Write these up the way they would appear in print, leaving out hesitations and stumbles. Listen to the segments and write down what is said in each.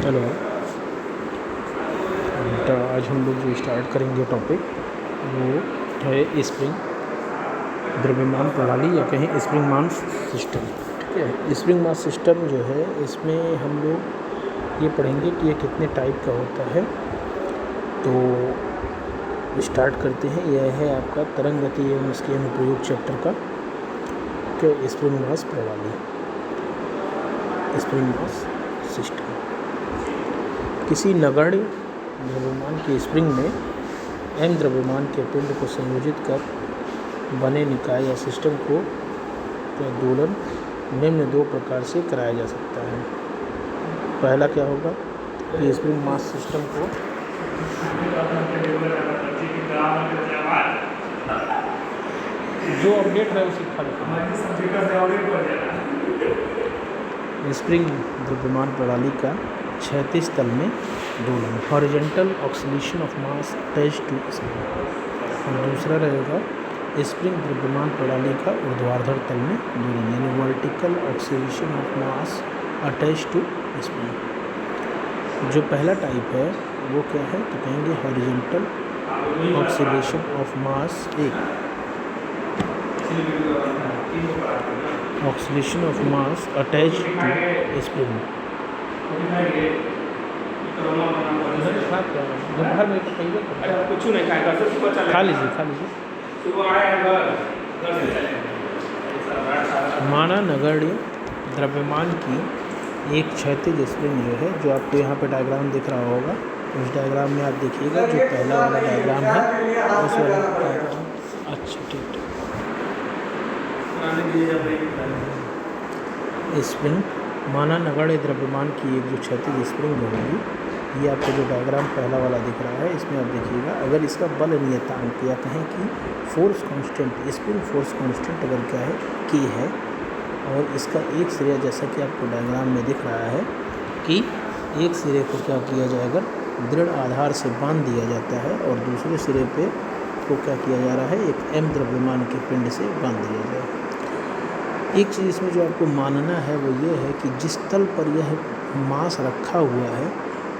Hello बेटा, आज हम लोग जो स्टार्ट करेंगे टॉपिक वो है स्प्रिंग द्रव्यमान प्रणाली या कहें स्प्रिंग मास सिस्टम। ठीक है, स्प्रिंग मास सिस्टम जो है इसमें हम लोग ये पढ़ेंगे कि ये कितने टाइप का होता है। तो स्टार्ट करते हैं। यह है आपका तरंग गति एवं इसके अनुप्रयोग चैप्टर का कि स्प्रिंग मास प्रणाली, स्प्रिंग मास सिस्टम। किसी नगण्य द्रव्यमान के स्प्रिंग में m द्रव्यमान के पिंड को संयोजित कर बने निकाय या सिस्टम को दोलन निम्न दो प्रकार से कराया जा सकता है। पहला क्या होगा कि स्प्रिंग मास सिस्टम को जो अपडेट है उसे स्प्रिंग द्रव्यमान प्रणाली का क्षैतिज तल में दोलन, horizontal oscillation of mass attached to spring. और दूसरा रहेगा स्प्रिंग द्रव्यमान प्रणाली का ऊर्ध्वाधर तल में दोलन, यानी vertical oscillation of mass attached to spring. जो पहला टाइप है वो क्या है तो कहेंगे horizontal oscillation of mass, oscillation of mass attached to spring. दोपहर में कुछ नहीं खाएगा, सर सुबह चलेगा। खा लीजिए सुबह आएगा घर से। माना नगण्य द्रव्यमान की एक क्षैतिज स्प्रिंग जो है, जो आपको यहाँ पे डायग्राम दिख रहा होगा, उस डायग्राम में आप देखिएगा जो पहला वाला डायग्राम है उस वाला डायग्राम। अच्छा ठीक स्प्रिंग माना नगण्य द्रव्यमान की एक जो क्षैतिज स्प्रिंग होगी, ये आपको जो डायग्राम पहला वाला दिख रहा है इसमें आप देखिएगा, अगर इसका बल नियतांक या कहें कि force constant, spring force constant अगर क्या है K है, और इसका एक सिरा जैसा कि आपको डायग्राम में दिख रहा है कि एक सिरे को क्या किया जाएगा, दृढ़ आधार से बांध दिया जाता है और दूसरे सिरे पे को क्या किया जा रहा है, एक m द्रव्यमान के पिंड से बांध दिया जाए। एक चीज़ इसमें जो आपको मानना है वो ये है कि जिस तल पर यह मास रखा हुआ है,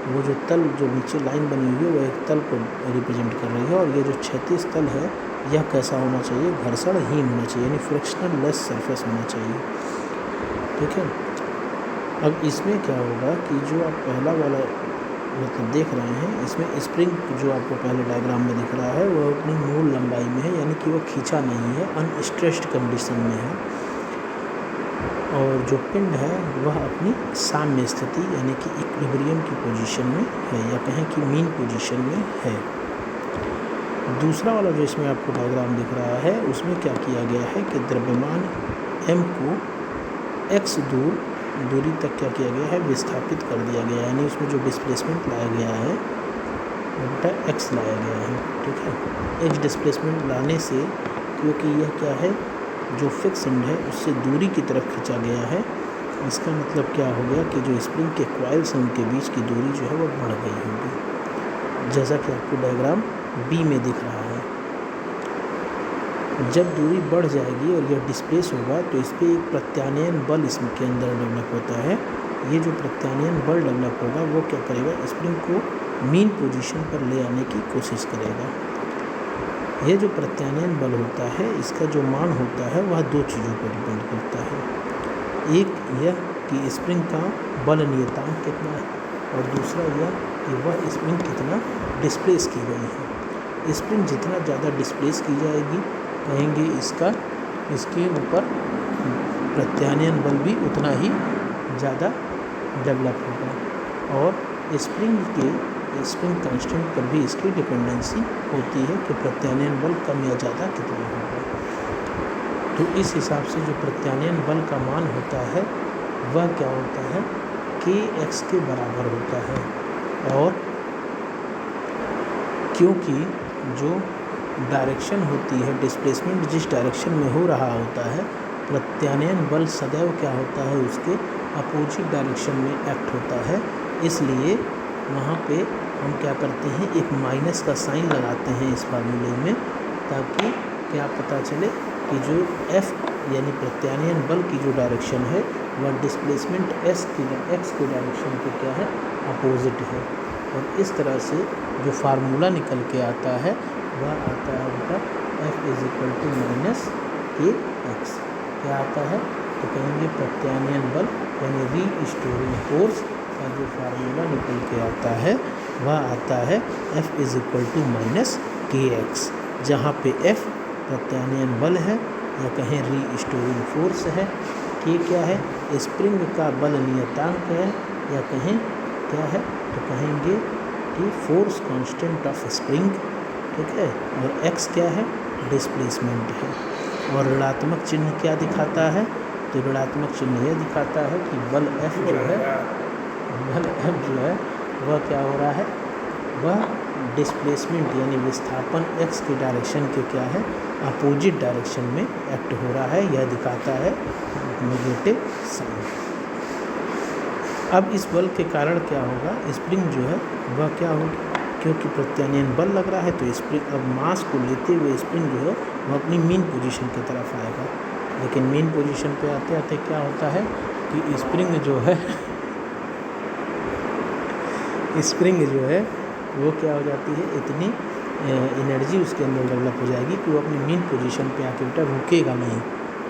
वो जो तल जो नीचे लाइन बनी हुई है वो एक तल को रिप्रेजेंट कर रही है, और ये जो क्षैतिज तल है यह कैसा होना चाहिए, घर्षणहीन होना चाहिए, यानी फ्रिक्शनल लेस सरफेस होना चाहिए। ठीक है, अब इसमें क्या होगा कि जो आप पहला वाला मतलब देख रहे हैं, इसमें स्प्रिंग जो आपको पहले डायग्राम में दिख रहा है वो अपनी मूल लंबाई में है, यानी कि वो खींचा नहीं है, अनस्ट्रेस्ड कंडीशन में है, और जो पिंड है वह अपनी साम्य स्थिति यानी कि इक्विलिब्रियम की पोजीशन में है, या कहें कि मीन पोजीशन में है। दूसरा वाला जो इसमें आपको डायग्राम दिख रहा है उसमें क्या किया गया है कि द्रव्यमान m को x दूरी तक क्या किया गया है, विस्थापित कर दिया गया है, यानी उसमें जो डिस्प्लेसमेंट लाया गया है वो बेटा x लाया गया है। ठीक है, x डिस्प्लेसमेंट लाने से, क्योंकि यह क्या है जो फिक्स एंड है उससे दूरी की तरफ खींचा गया है, इसका मतलब क्या हो गया कि जो स्प्रिंग के कॉइल्स हैं उनके बीच की दूरी जो है वो बढ़ गई होगी, जैसा कि आपको डायग्राम B में दिख रहा है। जब दूरी बढ़ जाएगी और यह डिस्प्लेस होगा तो इस पर एक प्रत्यानयन बल इसके अंदर डेवलप होता है। ये जो प्रत्यानयन बल डेवलप होगा वो क्या करेगा, स्प्रिंग को मीन पोजीशन पर ले आने की कोशिश करेगा। यह जो प्रत्यानयन बल होता है इसका जो मान होता है वह दो चीज़ों पर डिपेंड करता है। एक यह कि स्प्रिंग का बल नियतांक कितना है, और दूसरा यह कि वह स्प्रिंग कितना डिस्प्लेस की गई है। स्प्रिंग जितना ज़्यादा डिस्प्लेस की जाएगी, कहेंगे इसके ऊपर प्रत्यानयन बल भी उतना ही ज़्यादा डेवलप होगा, और स्प्रिंग कांस्टेंट पर भी इसकी डिपेंडेंसी होती है कि प्रत्यानयन बल कम या ज़्यादा कितना होगा। तो इस हिसाब से जो प्रत्यानयन बल का मान होता है वह क्या होता है, kx के बराबर होता है, और क्योंकि जो डायरेक्शन होती है, डिस्प्लेसमेंट जिस डायरेक्शन में हो रहा होता है, प्रत्यानयन बल सदैव क्या होता है उसके अपोजिट डायरेक्शन में एक्ट होता है, इसलिए वहाँ पे हम क्या करते हैं, एक माइनस का साइन लगाते हैं इस फार्मूले में, ताकि क्या पता चले कि जो F यानी प्रत्यानयन बल की जो डायरेक्शन है वह डिस्प्लेसमेंट एक्स की डायरेक्शन के क्या है, अपोजिट है। और इस तरह से जो फार्मूला निकल के आता है वह आता है बेटा F is equal to minus K X. क्या आता है, तो कहेंगे प्रत्यानयन बल यानी रीस्टोरिंग फोर्स का जो फार्मूला निकल के आता है वह आता है F is equal to minus K X, जहाँ पे F प्रत्यानयन बल है या कहें रीस्टोरिंग फोर्स है, के क्या है, स्प्रिंग का बल नियतांक है या कहें क्या है, तो कहेंगे कि फोर्स कांस्टेंट ऑफ स्प्रिंग, ठीक है, और x क्या है, डिस्प्लेसमेंट है। और ऋणात्मक चिन्ह क्या दिखाता है, तो ऋणात्मक चिन्ह यह दिखाता है कि बल F जो है वह क्या हो रहा है, वह डिस्प्लेसमेंट यानी विस्थापन x की डायरेक्शन के क्या है, अपोजिट डायरेक्शन में एक्ट हो रहा है, यह दिखाता है नेगेटिव साइन। अब इस बल के कारण क्या होगा, स्प्रिंग जो है वह क्या होगी, क्योंकि प्रत्यानयन बल लग रहा है तो स्प्रिंग अब मास को लेते हुए स्प्रिंग जो है वह अपनी मीन पोजीशन की तरफ आएगा। लेकिन मीन पोजीशन पे आते आते क्या होता है कि स्प्रिंग जो है वो क्या हो जाती है, इतनी एनर्जी उसके अंदर डेवलप हो जाएगी कि वो अपनी मीन पोजीशन पे आके बेटा रुकेगा नहीं।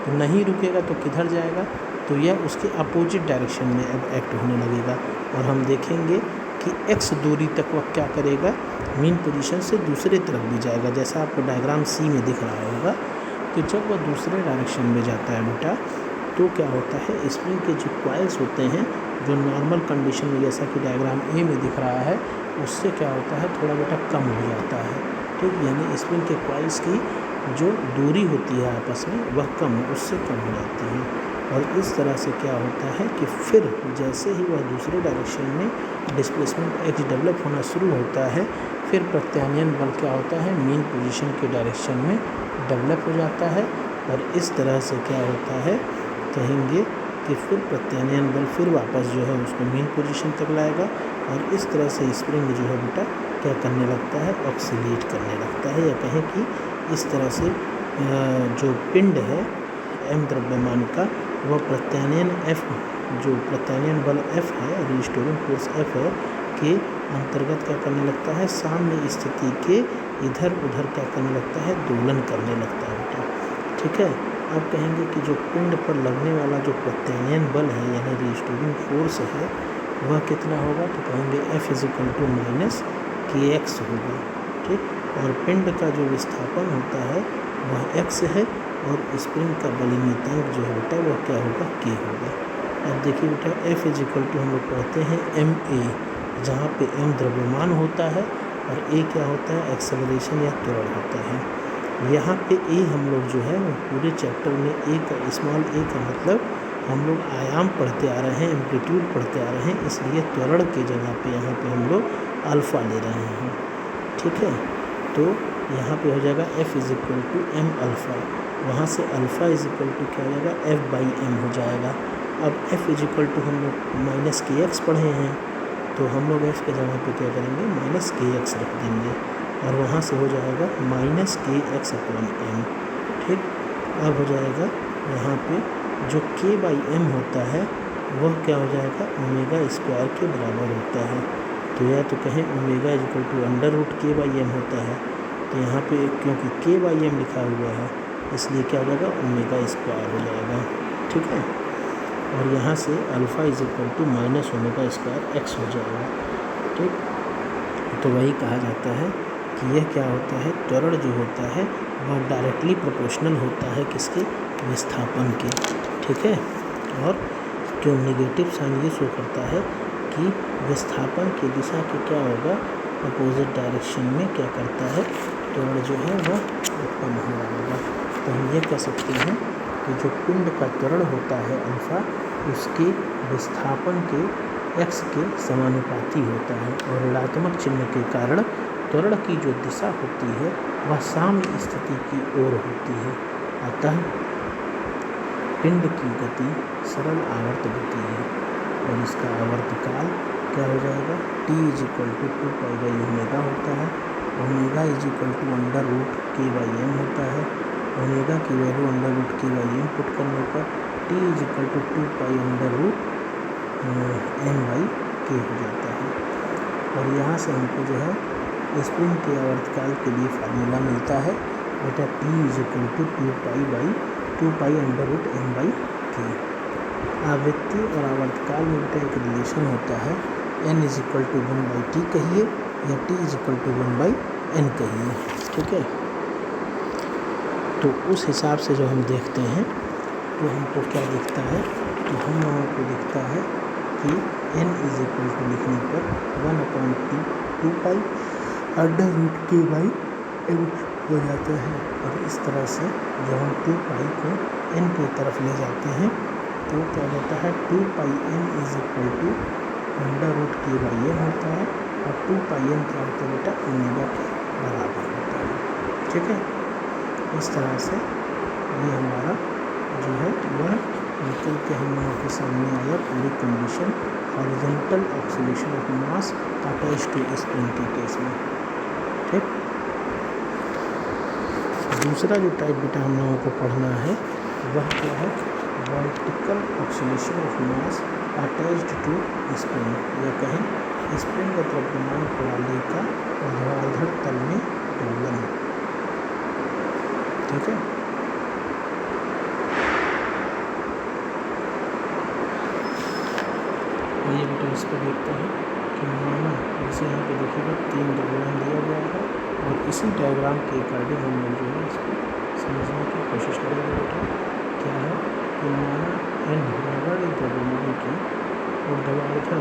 तो नहीं रुकेगा तो किधर जाएगा, तो यह उसके अपोजिट डायरेक्शन में अब एक्ट होने लगेगा। और हम देखेंगे कि x दूरी तक वह क्या करेगा, मीन पोजीशन से दूसरे तरफ भी जाएगा, जैसा आपको डायग्राम सी में दिख रहा होगा। तो जब वह दूसरे डायरेक्शन में जाता है बेटा तो क्या होता है, स्प्रिंग के जो कॉइल्स होते हैं जो नॉर्मल कंडीशन में जैसा कि डायग्राम ए में दिख रहा है उससे क्या होता है, थोड़ा बेटा कम हो जाता है, ठीक, यानी स्प्रिंग के कॉइल्स की जो दूरी होती है आपस में वह उससे कम हो जाती है। और इस तरह से क्या होता है कि फिर जैसे ही वह दूसरे डायरेक्शन में डिस्प्लेसमेंट एक्स डेवलप होना शुरू होता है, फिर प्रत्यानयन बल क्या होता है, मीन पोजीशन के डायरेक्शन में डेवलप हो जाता है। और इस तरह से क्या होता है, कहेंगे कि फिर प्रत्यानयन बल फिर वापस जो है उसको मीन पोजीशन तक लाएगा। और इस तरह से स्प्रिंग जो है बेटा क्या करने लगता है, ऑक्सीलेट करने लगता है, या कहें कि इस तरह से जो पिंड है m द्रव्यमान का वह प्रत्यानयन F, जो प्रत्यानयन बल F है, रीस्टोरिंग फोर्स F है, के अंतर्गत क्या करने लगता है, साम्य स्थिति के इधर उधर क्या करने लगता है, दोलन करने लगता है बेटा, ठीक है। अब कहेंगे कि जो पिंड पर लगने वाला जो प्रत्यानयन बल है यानी रीस्टोरिंग फोर्स है वह कितना होगा, तो कहेंगे F is equal to minus K X होगा, ठीक। और पिंड का जो विस्थापन होता है वह x है और स्प्रिंग का बलनियतांक जो है बेटा वह क्या होगा, k होगा। अब देखिए बेटा F इज इक्वल टू हम लोग पढ़ते हैं ma, जहाँ पे m द्रव्यमान होता है और a क्या होता है, एक्सेलरेशन या त्वरण होता है। यहाँ पे a हम लोग जो है वो पूरे चैप्टर में a का स्मॉल a का मतलब हम लोग आयाम पढ़ते आ रहे हैं, एम्पलीट्यूड पढ़ते आ रहे हैं, इसलिए त्वरण की जगह पे यहाँ पे हम लोग अल्फ़ा ले रहे हैं, ठीक है। तो यहाँ पे हो जाएगा F is equal to M alpha, वहाँ से अल्फ़ा इज इक्वल टू क्या हो जाएगा, F बाई एम हो जाएगा। अब F इज इक्वल टू हम लोग माइनस के एक्स पढ़े हैं तो हम लोग F के जगह पे क्या करेंगे, माइनस के एक्स रख देंगे और वहाँ से हो जाएगा minus K x upon M, ठीक। अब हो जाएगा यहाँ पे जो k बाई एम होता है वह क्या हो जाएगा, ओमेगा स्क्वायर के बराबर होता है। तो या तो कहें omega is equal to under root k by M होता है, तो यहाँ पे क्योंकि k बाई एम लिखा हुआ है इसलिए क्या हो जाएगा, ओमेगा स्क्वायर हो जाएगा, ठीक है। और यहाँ से alpha is equal to minus omega square X हो जाएगा, ठीक। तो वही कहा जाता है कि यह क्या होता है, त्वरण जो होता है वह डायरेक्टली प्रोपोर्शनल होता है किसके, विस्थापन के, ठीक है। और जो नेगेटिव साइन ये शो करता है कि विस्थापन की दिशा के क्या होगा, अपोजिट डायरेक्शन में क्या करता है, त्वरण जो है वह उत्पन्न हो रहा होगा। तो हम ये कह सकते हैं कि जो पिंड का त्वरण होता है अल्फ़ा उसके विस्थापन के x के समानुपाती होता है और ऋणात्मक चिन्ह के कारण त्वरण की जो दिशा होती है वह साम्य स्थिति की ओर होती है। अतः पिंड की गति सरल आवर्त गति है और इसका आवर्तकाल क्या हो जाएगा, t is equal to 2 pi by omega होता है, omega is equal to under root k by M होता है ओमेगा की वैल्यू अंडर रूट की वाई पुट करने पर t is equal to 2 pi under root m by K हो जाता है। और यहाँ से हमको जो है स्प्रिंग के आवर्तकाल के लिए फार्मूला मिलता है बेटा t is equal to 2 pi under root m by K. आवृत्ति और आवर्तकाल में बेटा एक रिलेशन होता है n is equal to 1 by T कहिए या t is equal to 1 by n कहिए, ठीक है। तो उस हिसाब से जो हम देखते हैं तो हमको क्या दिखता है, तो हम लोगों को दिखता है कि n इज इक्वल टू लिखने पर 1/2 2 pi under root K by m हो जाता है। और इस तरह से जब हम 2 पाई को n की तरफ ले जाते हैं तो क्या होता है 2 pi n is equal to under root K by m होता है और 2 पाई n क्या होता है बेटा ओमेगा के बराबर होता है, ठीक है। इस तरह से ये हमारा जो है वह निकल के हम लोगों के सामने आया पूरी condition horizontal oscillation of mass attach to spring के केस में, ठीक। दूसरा जो टाइप बेटा हम लोगों को पढ़ना है वह क्या है, vertical oscillation of mass attached to spring, या कहें स्प्रिंग का द्रव्यमान प्रणाली का ऊर्ध्वाधर तल में दोलन, ठीक है। ये बेटा इस पर देखते हैं कि माना जैसे यहाँ पे देखिएगा 3 डायग्राम दिया गया है और इसी डायग्राम के अकॉर्डिंग हम लोग जो है इसको समझने की कोशिश करेंगे बेटा। क्या है कि माना n नगण्य द्रव्यमान की ऊर्ध्वाधर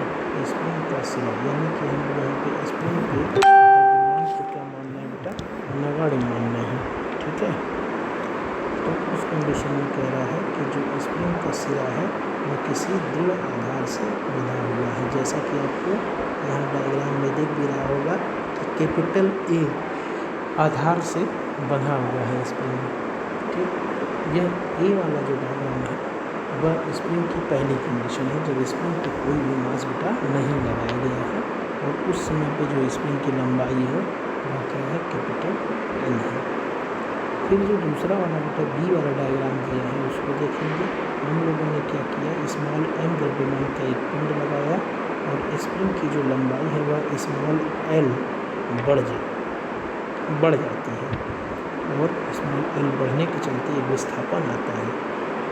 स्प्रिंग का सिरा, यानी कि हम लोग यहाँ पे स्प्रिंग के द्रव्यमान को क्या मानना है बेटा, नगण्य मानना है, ठीक है। तो उस कंडीशन में कह रहा है कि जो स्प्रिंग का सिरा है वो किसी दृढ़ आधार से बंधा हुआ है, जैसा कि आपको यहाँ डायग्राम में दिख भी रहा होगा कि कैपिटल A आधार से बंधा हुआ है स्प्रिंग, ठीक। यह A वाला जो डायग्राम है वह स्प्रिंग की पहली कंडीशन है जब स्प्रिंग पर कोई भी मास बेटा नहीं लगाया गया है और उस समय पे जो स्प्रिंग की लंबाई है वह क्या है, कैपिटल L है। फिर जो दूसरा वाला बेटा B वाला डायग्राम दिया है उसको देखेंगे। हम लोगों ने क्या किया, स्मॉल m द्रव्यमान का एक पिंड लगाया और स्प्रिंग की जो लंबाई है वह स्मॉल l बढ़ जाती है और स्मॉल l बढ़ने के चलते एक विस्थापन आता है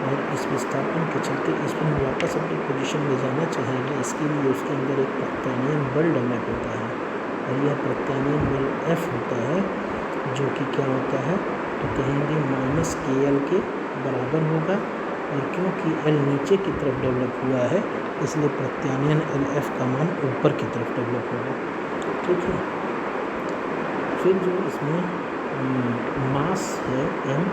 और इस विस्थापन के चलते स्प्रिंग वापस अपनी पोजीशन में जाना चाहेगी। इसके लिए उसके अंदर एक प्रत्यानयन बल डेवलप होता है और यह प्रत्यानयन बल F होता है जो कि क्या होता है, तो कहेंगे -KL के बराबर होगा। और क्योंकि L नीचे की तरफ डेवलप हुआ है इसलिए प्रत्यानयन LF का मान ऊपर की तरफ डेवलप होगा, ठीक है। फिर जो इसमें मास है m,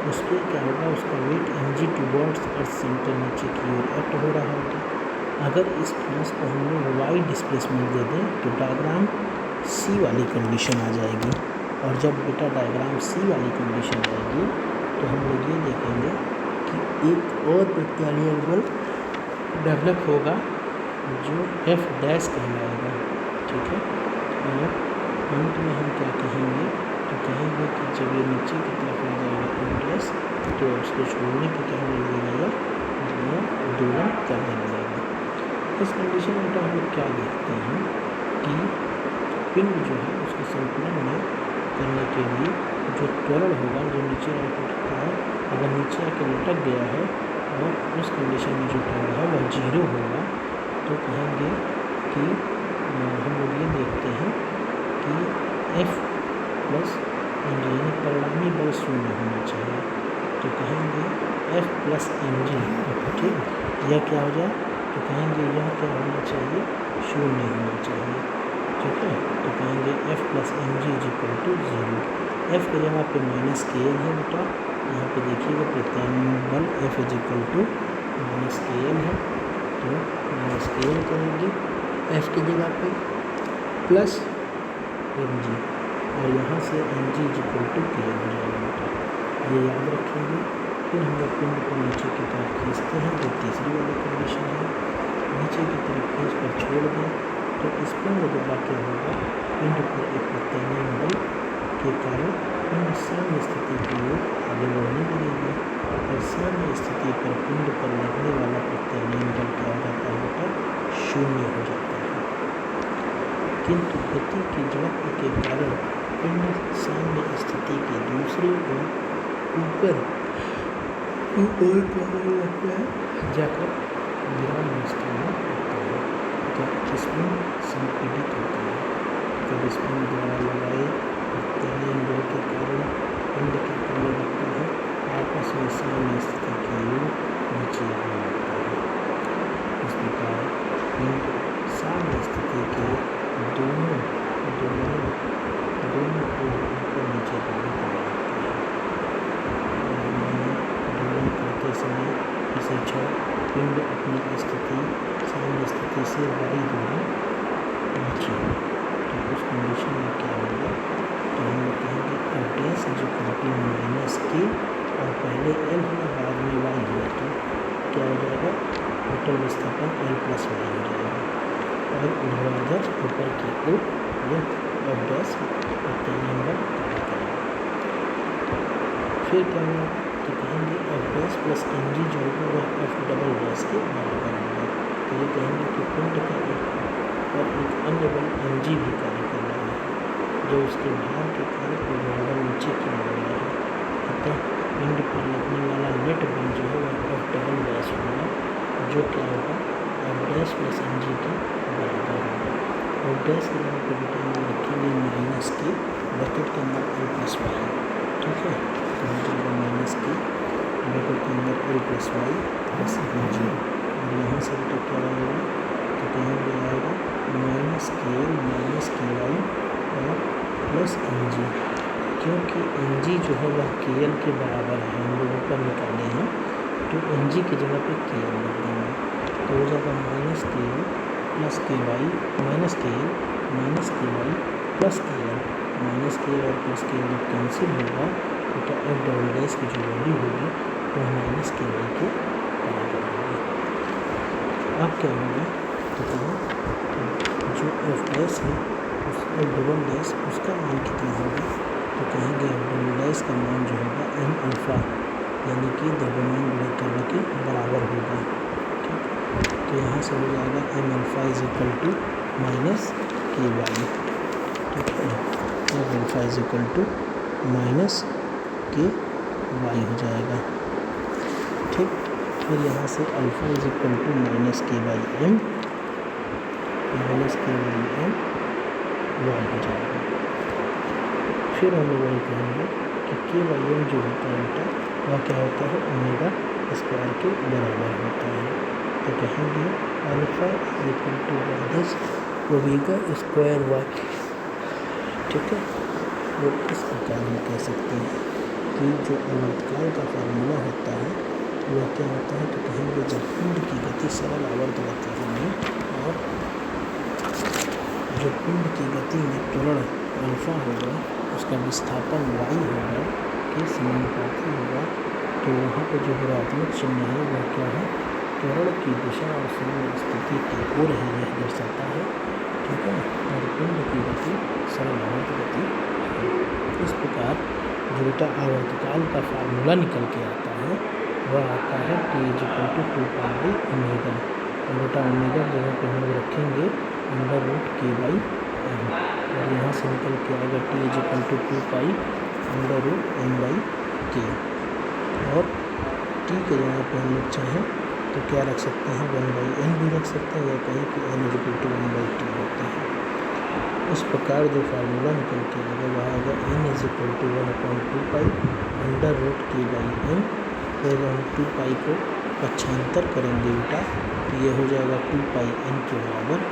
उस पर क्या होगा, उसका weight mg towards earth centre नीचे की ओर एक्ट हो रहा होगा। अगर इस मास को हम लोग y डिस्प्लेसमेंट दे दें तो डायग्राम C वाली कंडीशन आ जाएगी। और जब बेटा डायग्राम C वाली कंडीशन आएगी तो हम लोग ये देखेंगे कि एक और प्रत्यानयन बल डेवलप होगा जो F डैश कहलाएगा, ठीक है। और अंत में हम क्या कहेंगे, तो कहेंगे कि जब ये नीचे की तरफ आ जाएगा M डैश तो उसको छोड़ने की क्या होने लगेगा, दोलन करने लगेगा। इस कंडीशन में तो हम लोग क्या देखते हैं कि पिंड जो है उसके संतुलन में करने के लिए जो त्वरण होगा जो नीचे आकर उठता है, अगर नीचे आकर लटक गया है और उस कंडीशन में जो त्वरण है वह 0 होगा तो कहेंगे कि हम लोग ये देखते हैं कि F प्लस mg यानी परिणामी बल 0 होना चाहिए। तो कहेंगे F प्लस mg, ठीक। यह क्या हो जाए, तो कहेंगे यह क्या होना चाहिए, 0 होना चाहिए, ठीक है। तो कहेंगे F plus mg is equal to 0। F की जगह पे -KL है बेटा, यहाँ पे देखिएगा प्रत्यानयन बल F is equal to -KL है तो -KL करेंगे F की जगह पे प्लस mg और यहाँ से mg is equal to KL हो जाएगा बेटा, ये याद रखेंगे। फिर हम लोग पिंड को नीचे की तरफ खींचते हैं जो तीसरी वाली कंडीशन है, नीचे की तरफ खींच कर छोड़ दें तो इस पिंड द्वारा क्या होगा, पिंड पर एक प्रत्यानयन बल के कारण पिंड साम्य स्थिति की ओर आगे बढ़ने लगेगी और साम्य स्थिति पर पिंड पर लगने वाला प्रत्यानयन बल क्या हो जाता है बेटा, शून्य हो जाता है। किंतु गति की जड़त्व के कारण पिंड साम्य स्थिति के दूसरे ओर ऊपर जाकर विराम अवस्था में होता है। जब स्प्रिंग संपीड़ित होता है, जब स्प्रिंग द्वारा लगाए प्रत्यानयन बल के कारण पिंड क्या करने लगता है, आपस में साम्य स्थिति की ओर नीचे आने लगता है। इस प्रकार पिंड साम्य स्थिति के दोनों को ऊपर नीचे करने लगता है। दोलन करते समय इसे क्षण पिंड अपनी स्थिति साम्य स्थिति से बड़ी दूरी नीचे हो, तो उस कंडीशन में क्या होगा, तो हम लोग कहेंगे एफ जो कंपनी माइनस के और पहले एल हुआ बाद में वाई हुआ, तो क्या हो जाएगा, टोटल विस्थापन एल प्लस वाई हो जाएगा और ऊर्ध्वाधर ऊपर की ओर यह एफ डैश प्रत्यानयन बल कार्य करेगा। फिर क्या होगा, तो कहेंगे F dash plus N G जो होगा वह एफ डबल डैश के बराबर होगा। तो ये कहेंगे कि पिंड का एक अन्य बल एन जी भी कार्य कर रहा है, जो उसके भार के कारण ऊर्ध्वाधर नीचे की ओर आ रहा है। अतः पिंड पर लगने वाला नेट बल जो है वह एफ डबल डैश होगा, जो क्या होगा, F dash plus N G के बराबर होगा। एफ डैश के जगह पर बेटा हम रखेंगे माइनस के ब्रैकेट के अंदर एल प्लस वाई, ठीक है, तो हम चलेगा माइनस के ब्रैकेट के अंदर L plus Y plus N G, और यहाँ से बेटा क्या आएगा, तो कहेंगे आएगा माइनस के वाई और प्लस एन जी, क्योंकि एन जी जो है वह के एल के बराबर है, हम लोग ऊपर निकाले हैं, तो एन जी की जगह पे के एल रख देंगे, तो हो जाएगा माइनस के एल प्लस के वाई माइनस के एल प्लस के एल, माइनस के एल और प्लस के एल जब कैंसिल होगा तो क्या एफ डबल डैश की जो वैल्यू होगी वह माइनस के वाई के बराबर होगी। अब क्या होगा, तो कहें जो एफ डैश है उस एफ डबल डैश उसका मान कितना होगा, तो कहेंगे एफ डबल डैश का मान जो होगा एम अल्फ़ा यानी कि द्रव्यमान गुणा त्वरण के बराबर होगा, ठीक। तो यहाँ से हो जाएगा M alpha is equal to minus के वाई, ठीक है, M alpha is equal to minus के वाई हो जाएगा, ठीक। फिर यहाँ से alpha is equal to minus के वाई एम वाई हो जाएगा। फिर हम लोग वही कहेंगे कि के वाई एम जो होता है बेटा वह क्या होता है, ओमेगा स्क्वायर के बराबर होता है, तो कहेंगे alpha is equal to minus omega square Y, ठीक है। वो इस प्रकार हम कह सकते हैं कि जो आवर्तकाल का फार्मूला होता है वह क्या होता है, तो कहेंगे जब पिंड की गति सरल आवर्त गति में और जो पिंड की गति में त्वरण अल्फ़ा होगा उसका विस्थापन वाई होगा के समानुपाती होगा, तो वहाँ पर जो ऋणात्मक चिन्ह है वह क्या है, त्वरण की दिशा और साम्य स्थिति की ओर है, यह दर्शाता है, ठीक है। और पिंड की गति सरल आवर्त गति है। इस प्रकार जो बेटा आवर्तकाल का फार्मूला निकल के आता है वह आता है T is equal to 2 omega, और बेटा ओमेगा की जगह पे हम लोग रखेंगे under root K by M, और यहाँ से निकल के आएगा T is equal to 2 under root M by K, और टी के जगह पे हम लोग चाहें तो क्या रख सकते हैं, 1/n भी रख सकते हैं, या कहें कि n is equal to 1/t होता है। इस प्रकार जो फार्मूला निकल के आएगा वह आएगा n is equal to 1/2 under root K by M, फिर हम 2 को पक्षांतर करेंगे बेटा, तो ये हो जाएगा 2n के बराबर,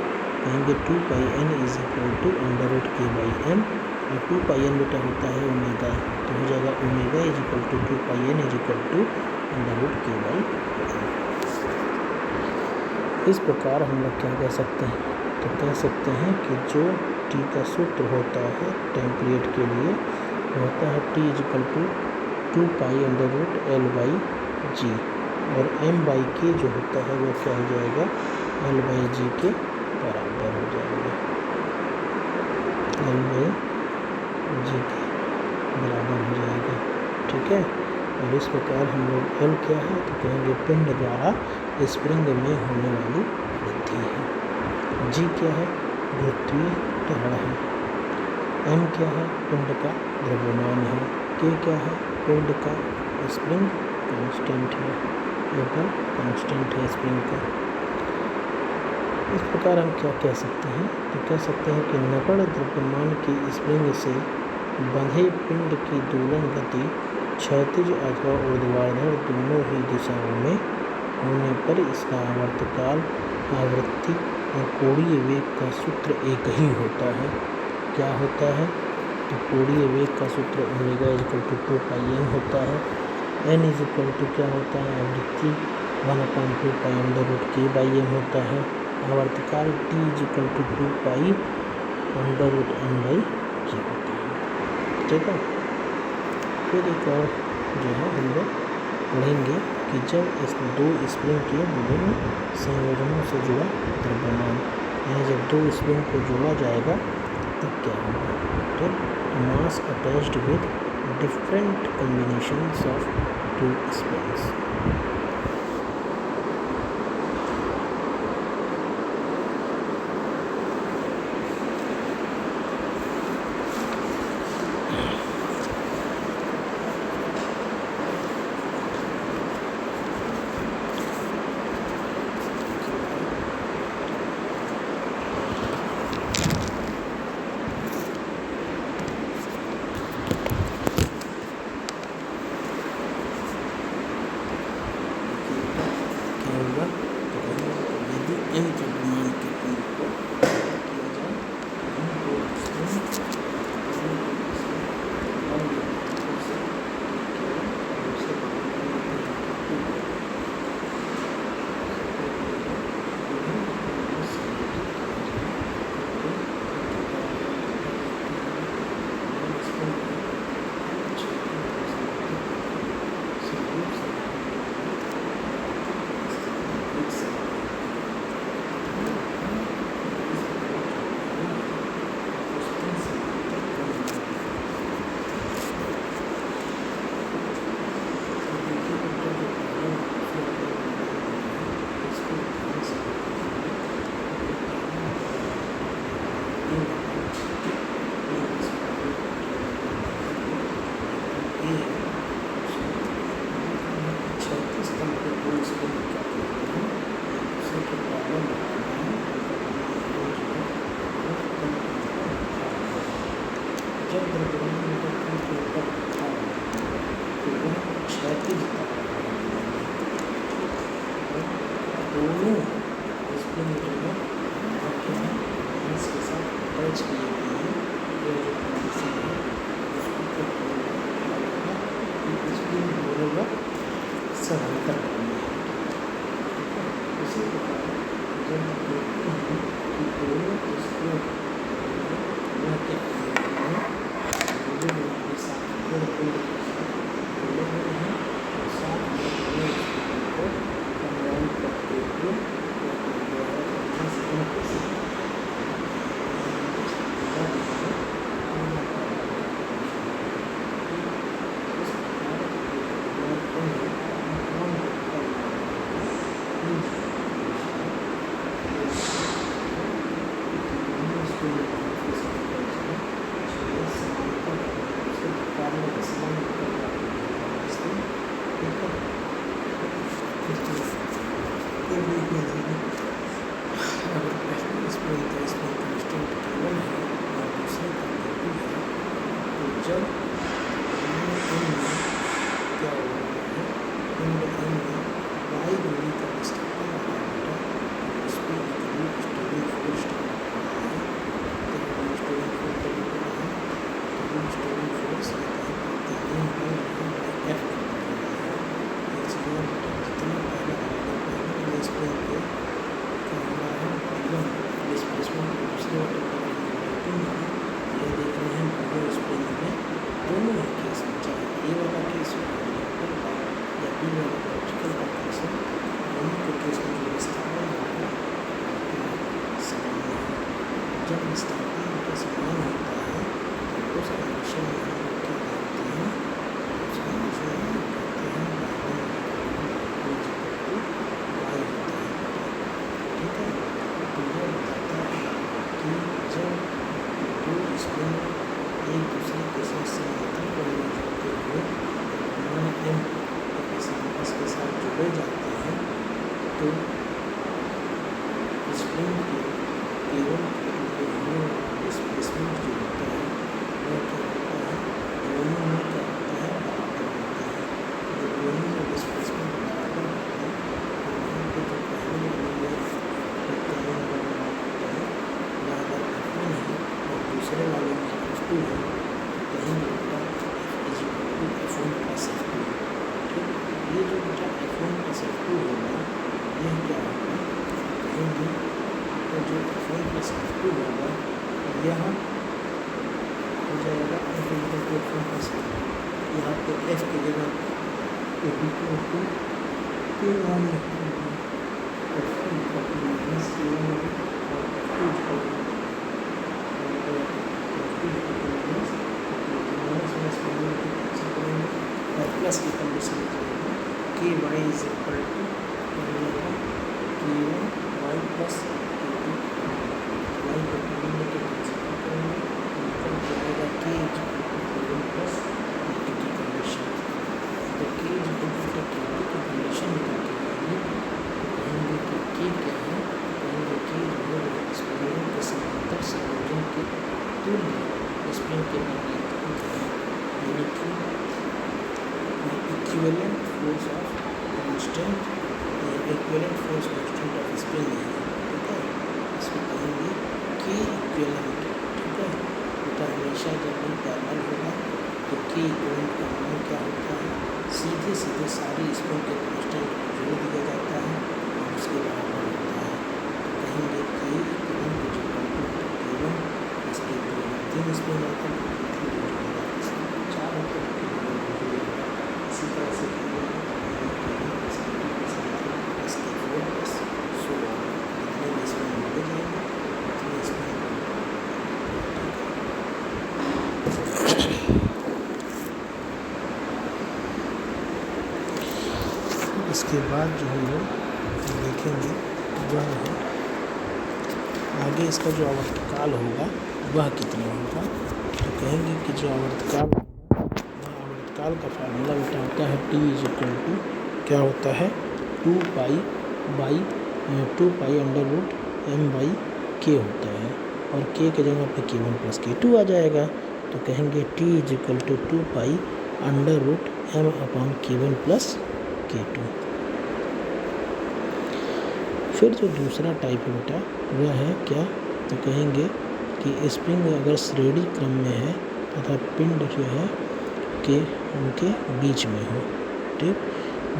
कहेंगे 2n is equal to under root K by M, और 2n बेटा होता है ओमेगा, तो हो जाएगा omega is equal to 2n is equal to under root K by M. इस प्रकार हम लोग क्या कह सकते हैं, तो कह सकते हैं कि जो टी का सूत्र होता है टाइम पीरियड के लिए होता है T is equal to 2 under root L by G, और एम बाई के जो होता है वो क्या हो जाएगा, एल बाई जी के बराबर हो जाएगा, एल बाई जी के बराबर हो जाएगा, ठीक है। और इस प्रकार हम लोग एल क्या है तो कहेंगे पिंड द्वारा स्प्रिंग में होने वाली वृद्धि है। जी क्या है गुरुत्वीय त्वरण है। एम क्या है पिंड का द्रव्यमान है। के क्या है पिंड का स्प्रिंग कांस्टेंट है, लोकल कांस्टेंट है स्प्रिंग का। इस प्रकार हम क्या कह सकते हैं तो कह सकते हैं कि नगण्य द्रव्यमान की स्प्रिंग से बंधे पिंड की दोलन गति क्षैतिज अथवा ऊर्ध्वाधर दोनों ही दिशाओं में होने पर इसका आवर्तकाल, आवृत्ति और कोणीय वेग का सूत्र एक ही होता है। क्या होता है तो कोणीय वेग का सूत्र ओमेगा = 2πn होता है। n = क्या होता है आवृत्ति 1/2π√k/m होता है। आवर्तकाल t = 2π√n/k होता है। ठीक है। फिर एक और जो है हम लोग पढ़ेंगे कि जब इस दो स्प्रिंग के विभिन्न संयोजनों से जुड़ा द्रव्यमान, यानी जब दो स्प्रिंग को जोड़ा जाएगा तब क्या होगा तो mass attached with different combinations of two springs. दोनों स्प्रिंग जो है आपके यहाँ मास के साथ अटैच किए गए हैं। ये जो कंडीशन है उसको क्या बोलेगा कि स्प्रिंग दोनों का समांतर करना है। इसी प्रकार जब हम देखते हैं कि दोनों स्प्रिंग यह क्या दोनों के साथ जोड़े हुए हैं और साथ में दोनों स्प्रिंग को कंबाइन करते हुए दोनों ही केस में चाहे ए वाला केस हो या बी वाला तो स्प्रिंग के केवल डिस्प्लेसमेंट जो होता है वह क्या होता है, दोनों में क्या होता है, बराबर होता है। जब दोनों में डिस्प्लेसमेंट बराबर होता है तो वहाँ पे जो पहले वाले में केवल बराबर होता है, वह अगर F1 है और दूसरे वाले में F2 है तो कहेंगे बेटा F1 प्लस F2। ठीक, ये जो बेटा F1 प्लस F2 होगा यह क्या होगा, कहेंगे तो जो F1 प्लस F2 होगा यह हो जाएगा F1 प्लस F2। यहाँ पे F की जगह F1 और प्लस की कंडीशन के Y is equal to K1 y plus K2 y को ढूंढने के लिए निकल जाएगा K K1 प्लस K2 की कंडीशन। तो K K2 की कंडीशन निकल के आएगी तो कहेंगे कि K क्या है, कहेंगे K जो है वो स्प्रिंग के समांतर संयोजन के तुल्य स्प्रिंग के मान्यताओं है, यानी कि equivalent force of constant equivalent force constant of spring है। ठीक है, इसको कहेंगे K इक्विवेलेंट। ठीक है बेटा, हमेशा जब भी पैरेलल होगा तो K इक्विवेलेंट का मान क्या होता है, सीधे सीधे सारी स्प्रिंग के कांस्टेंट को जोड़ दिया जाता है और उसके बराबर होता है। तो कहेंगे K equivalent K1 plus K2 तीन स्प्रिंग आता है, चार होता है, इसी तरह से इसके बाद जो हम लोग देखेंगे वह है आगे इसका जो आवर्तकाल होगा वह कितना होगा। तो कहेंगे कि जो आवर्तकाल का फार्मूला बेटा होता है T इज इक्वल टू क्या होता है 2 pi under root m by K होता है और K के जगह पे K1 प्लस K2 आ जाएगा। तो कहेंगे T is equal to 2 pi under root m upon K1 plus K2। फिर जो दूसरा टाइप है बेटा वह है क्या, तो कहेंगे कि स्प्रिंग अगर श्रेणी क्रम में है तथा पिंड जो है के उनके बीच में हो। ठीक,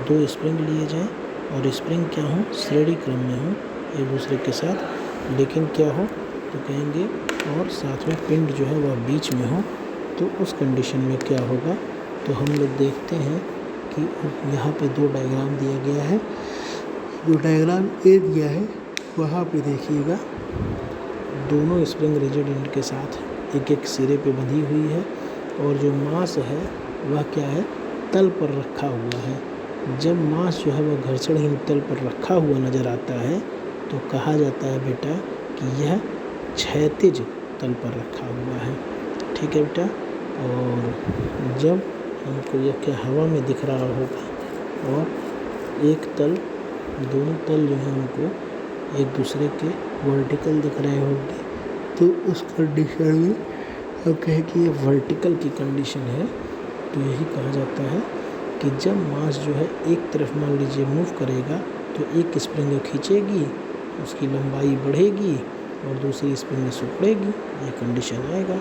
दो स्प्रिंग लिए जाएं और स्प्रिंग क्या हो, श्रेणी क्रम में हो एक दूसरे के साथ, लेकिन क्या हो तो कहेंगे और साथ में पिंड जो है वह बीच में हो। तो उस कंडीशन में क्या होगा, तो हम लोग देखते हैं कि यहाँ पे दो डायग्राम दिया गया है। जो डायग्राम ए दिया है वहाँ पे देखिएगा दोनों स्प्रिंग रिजिड एंड के साथ एक एक सिरे पे बंधी हुई है और जो मास है वह क्या है, तल पर रखा हुआ है। जब मास जो है वह घर्षणहीन तल पर रखा हुआ नज़र आता है तो कहा जाता है बेटा कि यह क्षैतिज तल पर रखा हुआ है। ठीक है बेटा, और जब हमको यह क्या हवा में दिख रहा होगा और एक तल दोनों तल जो है हमको एक दूसरे के वर्टिकल दिख रहे होंगे तो उस कंडीशन में हम कहें कि ये वर्टिकल की कंडीशन है। तो यही कहा जाता है कि जब मास जो है एक तरफ मान लीजिए मूव करेगा तो एक स्प्रिंग खींचेगी, उसकी लंबाई बढ़ेगी और दूसरी स्प्रिंग सिकुड़ेगी, ये कंडीशन आएगा।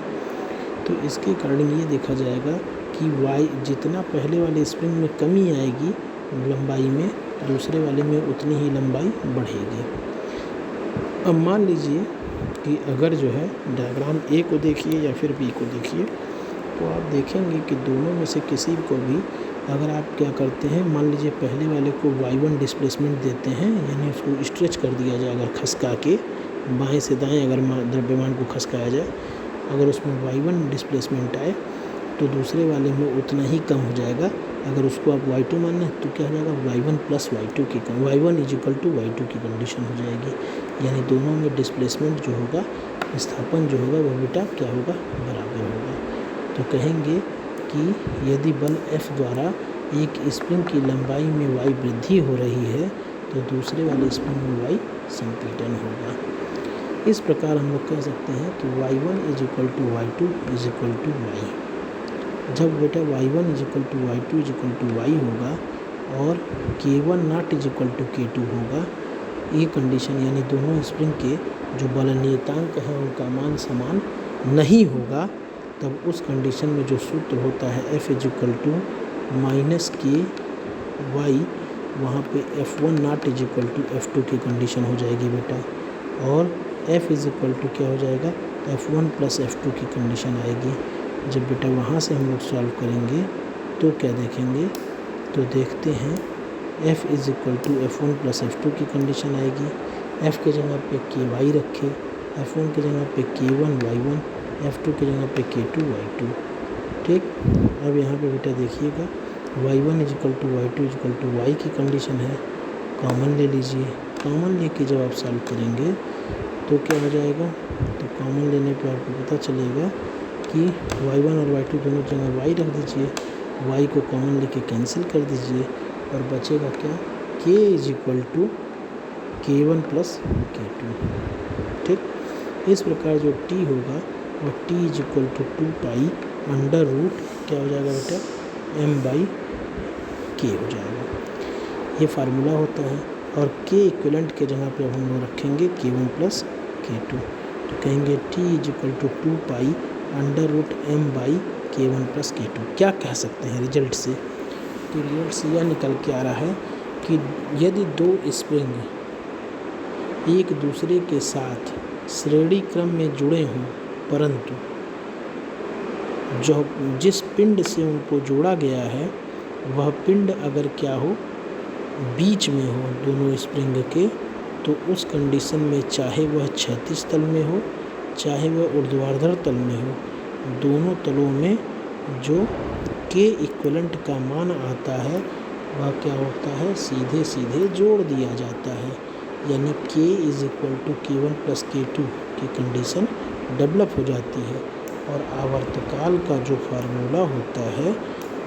तो इसके कारण ये देखा जाएगा कि वाई जितना पहले वाले स्प्रिंग में कमी आएगी लंबाई में, दूसरे वाले में उतनी ही लंबाई बढ़ेगी। अब मान लीजिए कि अगर जो है डायग्राम ए को देखिए या फिर बी को देखिए तो आप देखेंगे कि दोनों में से किसी को भी अगर आप क्या करते हैं, मान लीजिए पहले वाले को y1 डिस्प्लेसमेंट देते हैं, यानी उसको स्ट्रेच कर दिया जाए अगर खसका के बाएं से दाएं अगर द्रव्यमान को खसकाया जाए, अगर उसमें y1 डिस्प्लेसमेंट आए तो दूसरे वाले में उतना ही कम हो जाएगा। अगर उसको आप y2 माने तो क्या हो जाएगा y1 प्लस y2 की y1 is equal to y2 की कंडीशन हो जाएगी। यानी दोनों में डिस्प्लेसमेंट जो होगा, विस्थापन जो होगा वह बेटा क्या होगा, बराबर होगा। तो कहेंगे कि यदि बल F द्वारा एक स्प्रिंग की लंबाई में y वृद्धि हो रही है तो तो दूसरे वाले स्प्रिंग में वाई संपीड़न होगा। इस प्रकार हम लोग कह सकते हैं कि y1 is equal to y2 is equal to y. जब बेटा y1 is equal to y2 is equal to y होगा और k1 not is equal to k2 होगा, ये कंडीशन यानी दोनों स्प्रिंग के जो बल नियतांक हैं उनका मान समान नहीं होगा, तब उस कंडीशन में जो सूत्र होता है F is equal to minus के वाई, वहाँ पे F1 not is equal to F2 की कंडीशन हो जाएगी बेटा, और F इज इक्वल टू क्या हो जाएगा, F1 प्लस F2 की कंडीशन आएगी। जब बेटा वहाँ से हम लोग सॉल्व करेंगे तो क्या देखेंगे, तो देखते हैं F is equal to F1 plus F2 की कंडीशन आएगी। F के जगह पे के वाई रखे, F1 की जगह पे K1 Y1, F2 की जगह पे K2 Y2। ठीक, अब यहाँ पे बेटा देखिएगा y1 is equal to y2 is equal to y की कंडीशन है, कॉमन ले लीजिए। कॉमन लेके जब आप सॉल्व करेंगे तो क्या हो जाएगा, तो कॉमन लेने पे आपको पता चलेगा कि y1 और y2 दोनों जगह y रख दीजिए, y को कॉमन लेके कैंसिल कर दीजिए और बचेगा क्या, k is equal to k1 plus k2। ठीक, इस प्रकार जो t होगा वो t is equal to 2 pi under root क्या हो जाएगा बेटा, m बाई k हो जाएगा। ये फार्मूला होता है और k इक्विवेलेंट के जगह पे हम लोग रखेंगे k1 प्लस k2, तो कहेंगे t is equal to 2 pi under root m by k1 plus k2। क्या कह सकते हैं रिजल्ट से, तो रिजल्ट से यह निकल के आ रहा है कि यदि दो स्प्रिंग एक दूसरे के साथ श्रेणी क्रम में जुड़े हों, परंतु जो जिस पिंड से उनको जोड़ा गया है वह पिंड अगर क्या हो, बीच में हो दोनों स्प्रिंग के, तो उस कंडीशन में चाहे वह क्षैतिज तल में हो चाहे वह ऊर्ध्वाधर तल में हो, दोनों तलों में जो के इक्विवेलेंट का मान आता है वह क्या होता है, सीधे सीधे जोड़ दिया जाता है, यानी k is equal to k1 plus k2 की कंडीशन डेवलप हो जाती है। और आवर्तकाल का जो फार्मूला होता है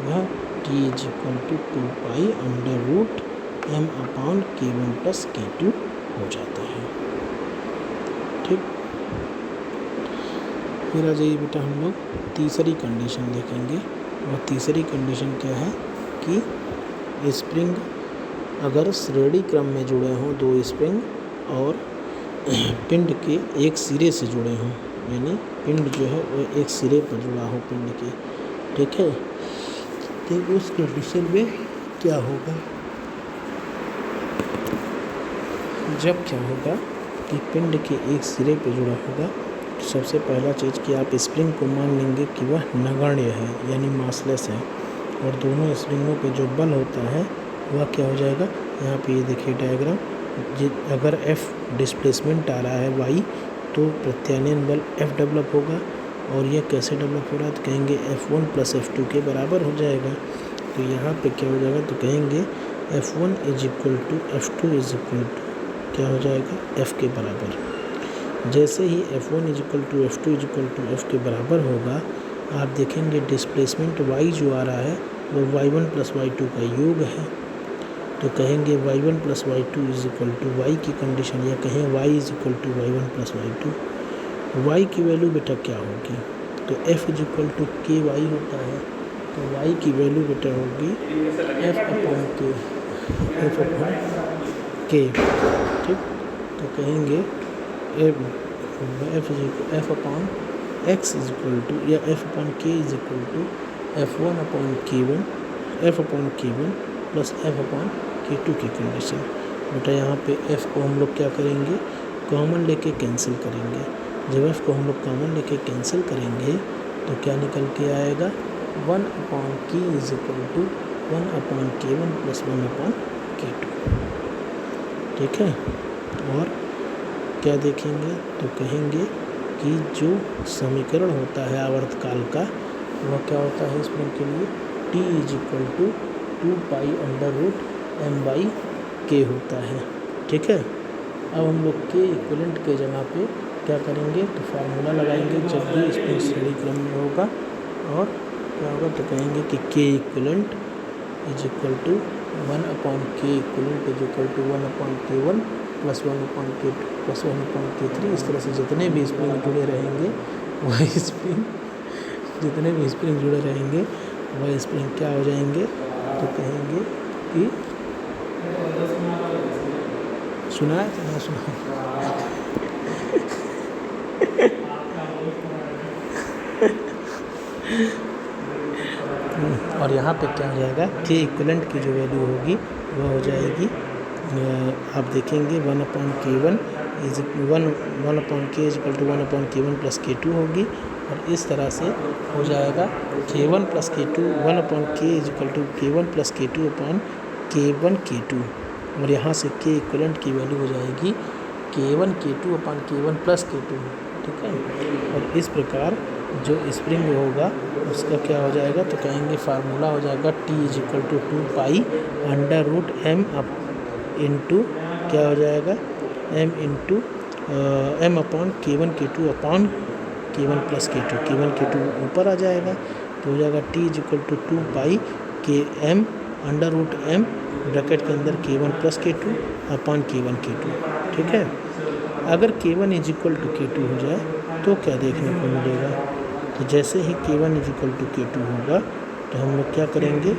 वह t is equal to 2 pi under root m upon k1 plus k2 हो जाता है। ठीक, फिर आ जाइए बेटा हम लोग तीसरी कंडीशन देखेंगे। और तीसरी कंडीशन क्या है कि स्प्रिंग अगर श्रेणी क्रम में जुड़े हों दो स्प्रिंग और पिंड के एक सिरे से जुड़े हों, यानी पिंड जो है वो एक सिरे पर जुड़ा हो पिंड के, ठीक है, तो उस कंडीशन में क्या होगा, जब क्या होगा कि पिंड के एक सिरे पर जुड़ा होगा, तो सबसे पहला चीज़ कि आप स्प्रिंग को मान लेंगे कि वह नगण्य है यानी मासलेस है, और दोनों स्प्रिंगों पे जो बल होता है वह क्या हो जाएगा, यहाँ पे ये देखिए डायग्राम, अगर F डिस्प्लेसमेंट आ रहा है y, तो प्रत्यानयन बल F डेवलप होगा, और यह कैसे डेवलप हो रहा है, तो कहेंगे F1 प्लस F2 के बराबर हो जाएगा। तो यहाँ पे क्या हो जाएगा, तो कहेंगे F1 is equal to F2 is equal to क्या हो जाएगा, F के बराबर। जैसे ही F1 is equal to F2 is equal to F के बराबर होगा, आप देखेंगे डिस्प्लेसमेंट y जो आ रहा है वो y1 प्लस y2 का योग है, तो कहेंगे y1 plus y2 is equal to y की कंडीशन, या कहें y is equal to y1 plus y2। y की वैल्यू बेटा क्या होगी, तो f is equal to k y होता है, तो y की वैल्यू बेटा होगी f upon k, f upon k. ठीक, तो कहेंगे f upon x is equal to, या f upon k is equal to f1 upon k1, f upon k1 plus f upon k2 की कंडीशन। बेटा यहाँ पे f को हम लोग क्या करेंगे, कॉमन लेके कैंसिल करेंगे। जब f को हम लोग कॉमन लेके कैंसिल करेंगे तो क्या निकल के आएगा, 1 upon k is equal to 1 upon k1 plus 1 upon k2। ठीक है, और क्या देखेंगे, तो कहेंगे कि जो समीकरण होता है आवर्तकाल का वह क्या होता है स्प्रिंग के लिए, t is equal to 2 pi under root m by k होता है। ठीक है, अब हम लोग k इक्विवेलेंट के जगह पे क्या करेंगे, तो फार्मूला लगाएंगे जब भी स्प्रिंग श्रेणी क्रम में होगा, और क्या होगा, तो कहेंगे कि k equivalent is equal to 1/k equivalent is equal to 1/k1 plus 1/k2 plus 1/k3। इस तरह से जितने भी स्प्रिंग जुड़े रहेंगे वह स्प्रिंग जुड़े रहेंगे वह स्प्रिंग क्या हो जाएंगे, तो कहेंगे कि सुना है तो ना सुना और यहाँ पे क्या हो जाएगा, के इक्वलेंट की जो वैल्यू होगी वह हो जाएगी, आप देखेंगे 1/k1 is 1/k is equal to 1/k1 plus k2 होगी। और इस तरह से हो जाएगा k1 plus k2 1/k is equal to k1 plus k2 upon k1 k2। और यहाँ से के इक्वलेंट की वैल्यू हो जाएगी k1 k2 upon k1 plus k2। ठीक है, और इस प्रकार जो स्प्रिंग होगा उसका क्या हो जाएगा, तो कहेंगे फार्मूला हो जाएगा T is equal to 2 pi √m up into क्या हो जाएगा m upon k1 k2 upon k1 plus k2। k1 k2 ऊपर आ जाएगा तो हो जाएगा T is equal to 2 pi km √m bracket के अंदर k1 plus k2 upon k1 k2। ठीक है, अगर k1 is equal to k2 हो जाए तो क्या देखने को मिलेगा, तो जैसे ही k1 is equal to k2 होगा तो हम लोग क्या करेंगे,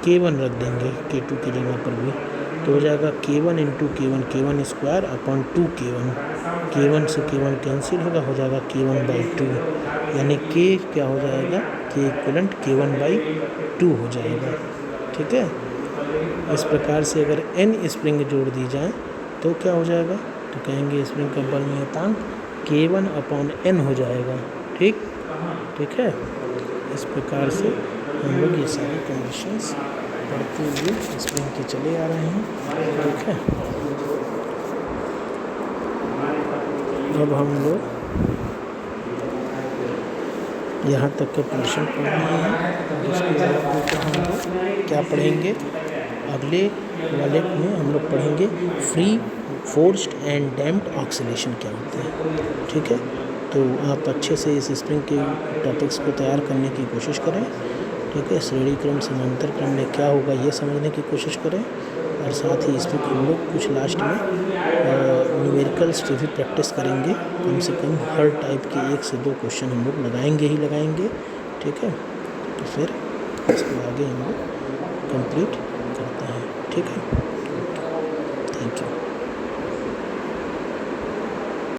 k1 रख देंगे k2 की जगह पर भी, तो हो जाएगा k1 into k1 square upon 2k1। k1 से k1 कैंसिल होगा, हो जाएगा k1/2, यानी k क्या हो जाएगा, k इक्वलेंट k1/2 हो जाएगा। ठीक है, इस प्रकार से अगर n स्प्रिंग जोड़ दी जाए तो क्या हो जाएगा, तो कहेंगे स्प्रिंग का बल नियतांक k1/n हो जाएगा। ठीक है, इस प्रकार से हम लोग ये सारी कंडीशंस पढ़ते हुए स्प्रिंग के चले आ रहे हैं। ठीक है, अब हम लोग यहाँ तक का पोर्शन पढ़ लिए हैं। उसके बाद हम लोग क्या पढ़ेंगे, अगले वाले में हम लोग पढ़ेंगे free forced and damped oscillation क्या होते हैं। ठीक है, तो आप अच्छे से इस स्प्रिंग के टॉपिक्स को तैयार करने की कोशिश करें। ठीक है, श्रेणी क्रम समांतर क्रम में क्या होगा ये समझने की कोशिश करें, और साथ ही इसमें हम लोग कुछ लास्ट में न्यूमेरिकल्स की भी प्रैक्टिस करेंगे। कम से कम हर टाइप के 1 से 2 क्वेश्चन हम लोग लगाएंगे। ठीक है, तो फिर इसको आगे हम लोग कंप्लीट करते हैं। ठीक है।